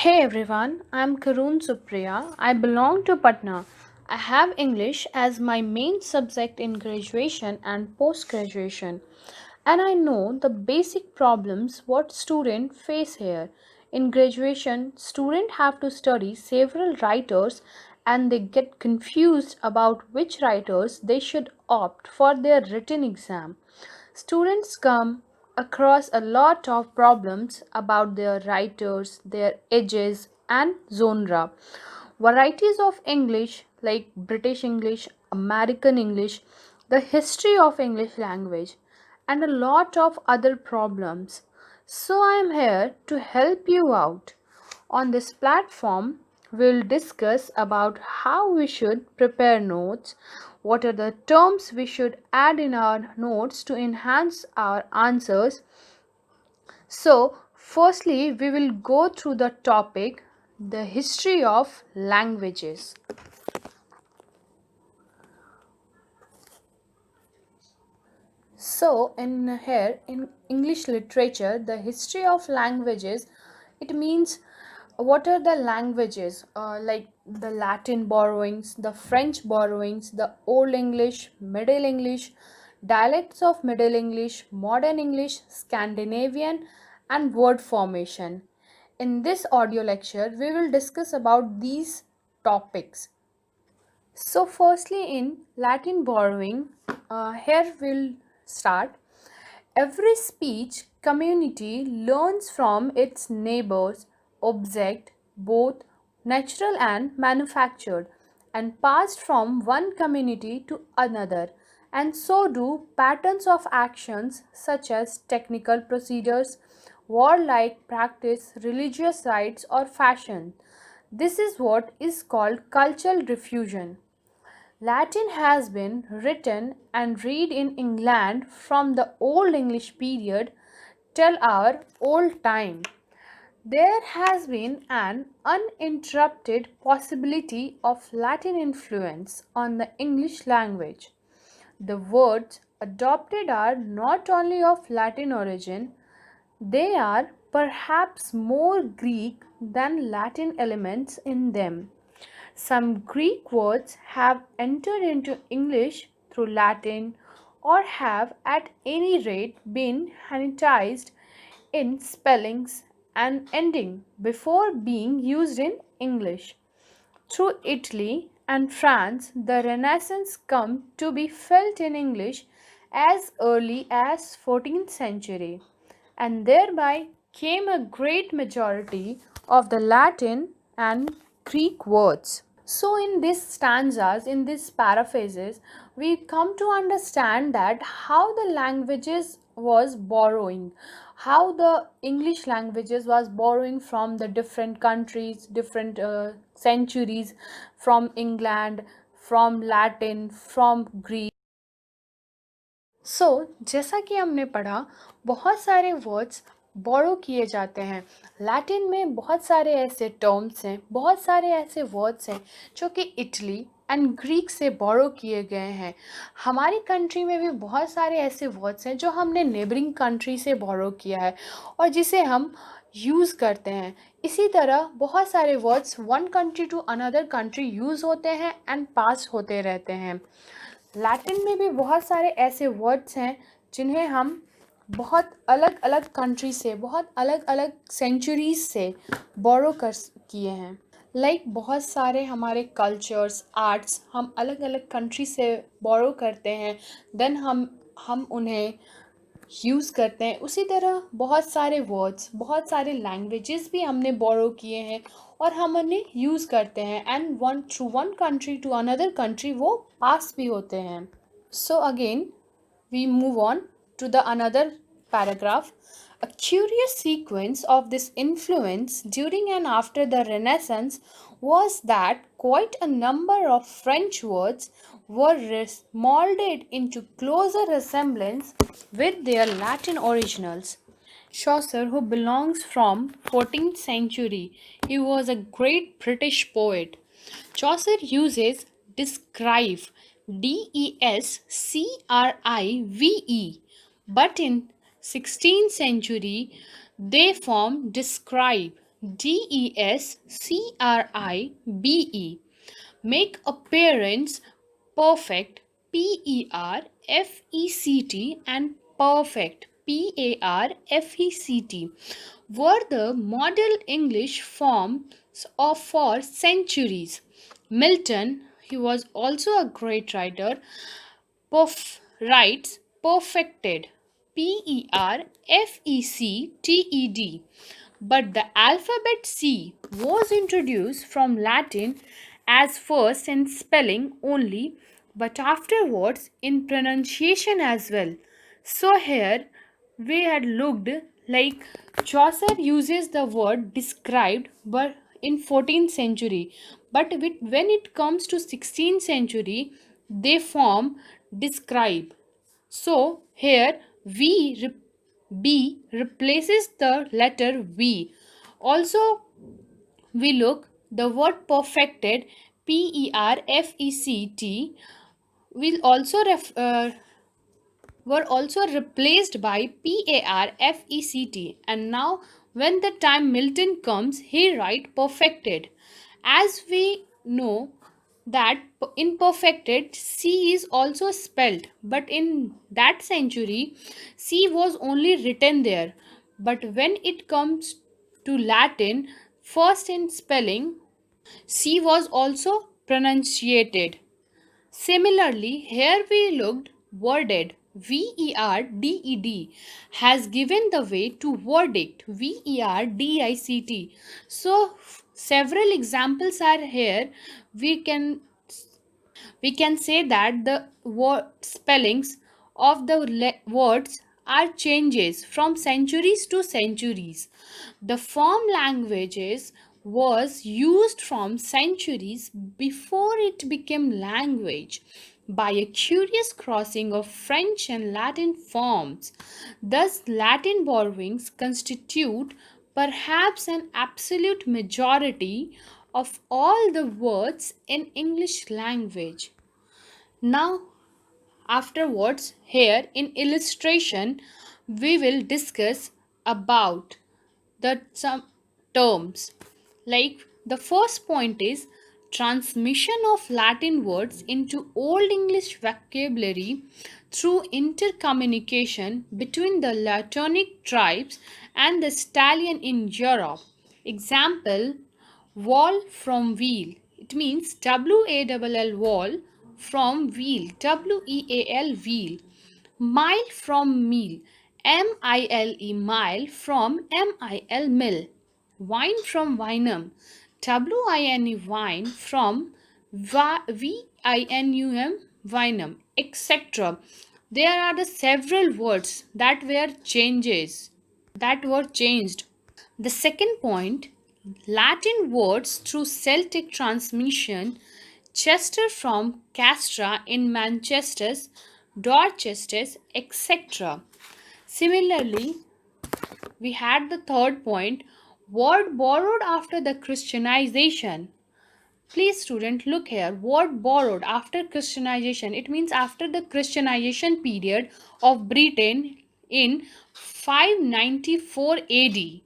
Hey everyone, I'm Karun Supriya. I belong to Patna. I have English as my main subject in graduation and post graduation, and I know the basic problems what students face here. In graduation, students have to study several writers and they get confused about which writers they should opt for their written exam. Students come across a lot of problems about their writers, their ages, and genre. Varieties of English like British English, American English, the history of English language, and a lot of other problems. So I am here to help you out. On this platform, we'll discuss about how we should prepare notes, what are the terms we should add in our notes to enhance our answers. So, firstly, we will go through the topic the history of languages. So, in here in English literature, the history of languages, it means what are the languages like the Latin borrowings, the French borrowings, the Old English, Middle English, dialects of Middle English, Modern English, Scandinavian, and word formation. In this audio lecture, we will discuss about these topics. So, firstly, in Latin borrowing, here we'll start. Every speech community learns from its neighbors, object, both natural and manufactured, and passed from one community to another. And so do patterns of actions such as technical procedures, warlike practice, religious rites, or fashion. This is what is called cultural diffusion. Latin has been written and read in England from the Old English period till our old time. There has been an uninterrupted possibility of Latin influence on the English language. The words adopted are not only of Latin origin, they are perhaps more Greek than Latin elements in them. Some Greek words have entered into English through Latin or have at any rate been Hellenized in spellings and ending before being used in English. Through Italy and France, the Renaissance come to be felt in English as early as 14th century, and thereby came a great majority of the Latin and Greek words. So, in these stanzas, in these paraphrases, we come to understand that how the languages was borrowing, how the English languages was borrowing from the different countries, different centuries, from England, from Latin, from Greek. जैसा कि हमने पढ़ा, बहुत सारे words बोरो किए जाते हैं। Latin में बहुत सारे ऐसे टर्म्स हैं, बहुत सारे ऐसे वर्ड्स हैं जो कि इटली एंड ग्रीक से बोरो किए गए हैं। हमारी कंट्री में भी बहुत सारे ऐसे वर्ड्स हैं जो हमने नेबरिंग कंट्री से बोरो किया है और जिसे हम यूज़ करते हैं। इसी तरह बहुत सारे words one country to another country use होते हैं एंड पास होते रहते हैं। लैटिन में भी बहुत सारे ऐसे वर्ड्स हैं जिन्हें हम बहुत अलग अलग कंट्री से, बहुत अलग अलग सेंचुरीज से बोरो कर किए हैं। बहुत सारे हमारे कल्चर्स, आर्ट्स हम अलग अलग कंट्री से बोरो करते हैं, देन हम उन्हें यूज़ करते हैं। उसी तरह बहुत सारे वर्ड्स, बहुत सारे लैंग्वेजेस भी हमने बोरो किए हैं और हम उन्हें यूज़ करते हैं and one through one country to another country वो पास भी होते हैं। So again we move on to the another paragraph. A curious sequence of this influence during and after the Renaissance was that quite a number of French words were molded into closer resemblance with their Latin originals. Chaucer, who belongs from 14th century, he was a great British poet. Chaucer uses descrive, Descrive, but in 16th century they form describe, describe, make appearance, perfect, perfect, and perfect, were the model English forms of for centuries. Milton, he was also a great writer, writes perfected, perfected, but the alphabet C was introduced from Latin as first in spelling only, but afterwards in pronunciation as well. So here we had looked like Chaucer uses the word described but in 14th century, but when it comes to 16th century they form describe. So here B replaces the letter V. Also we look the word perfected, perfect, will also were also replaced by PARFECT, and now when the time Milton comes he write perfected. As we know that in perfected C is also spelled, but in that century C was only written there, but when it comes to Latin, first in spelling C was also pronunciated. Similarly, here we looked worded, VERDED has given the way to verdict, VERDICT. So several examples are here. We can we can say that the spellings of the words are changes from centuries to centuries. The form languages was used from centuries before it became language by a curious crossing of French and Latin forms. Thus, Latin borrowings constitute perhaps an absolute majority of all the words in English language. Now, afterwards, here in illustration, we will discuss about the some terms. Like the first point is transmission of Latin words into Old English vocabulary through intercommunication between the Latonic tribes and the stallion in Europe. Example, wall from wheel. It means WALL wall from wheel, WEAL wheel. Mile from meal, MILE mile from MIL mill. Wine from vinum, WINE wine from VINUM vinum, etc. There are the several words that were changed. The second point, Latin words through Celtic transmission, Chester from Castra in Manchester, Dorchester, etc. Similarly, we had the third point, word borrowed after the Christianization. Please student look here, word borrowed after Christianization, it means after the Christianization period of Britain in 594 AD.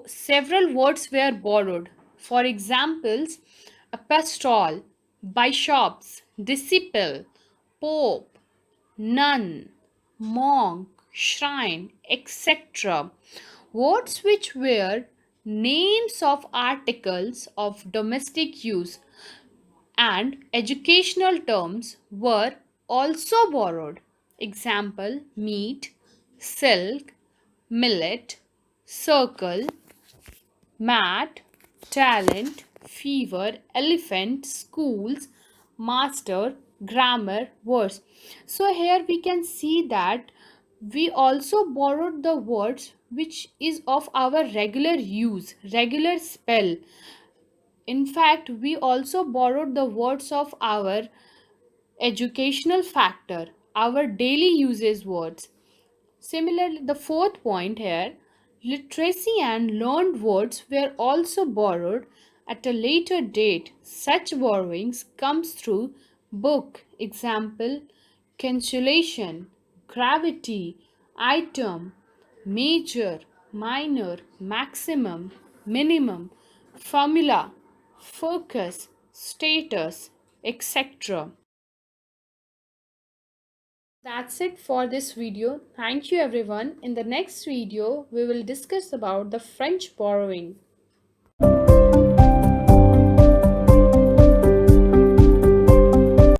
Several words were borrowed. For examples, apostole, bishops, disciple, pope, nun, monk, shrine, etc. Words which were names of articles of domestic use and educational terms were also borrowed. Example, meat, silk, millet, circle, mat, talent, fever, elephant, schools, master, grammar, verse. So here we can see that we also borrowed the words which is of our regular use, regular spell. In fact, we also borrowed the words of our educational factor, our daily uses words. Similarly, the fourth point here, literacy and learned words were also borrowed at a later date. Such borrowings comes through book, example, cancellation, gravity, item, major, minor, maximum, minimum, formula, focus, status, etc. That's it for this video. Thank you everyone. In the next video, we will discuss about the French borrowing.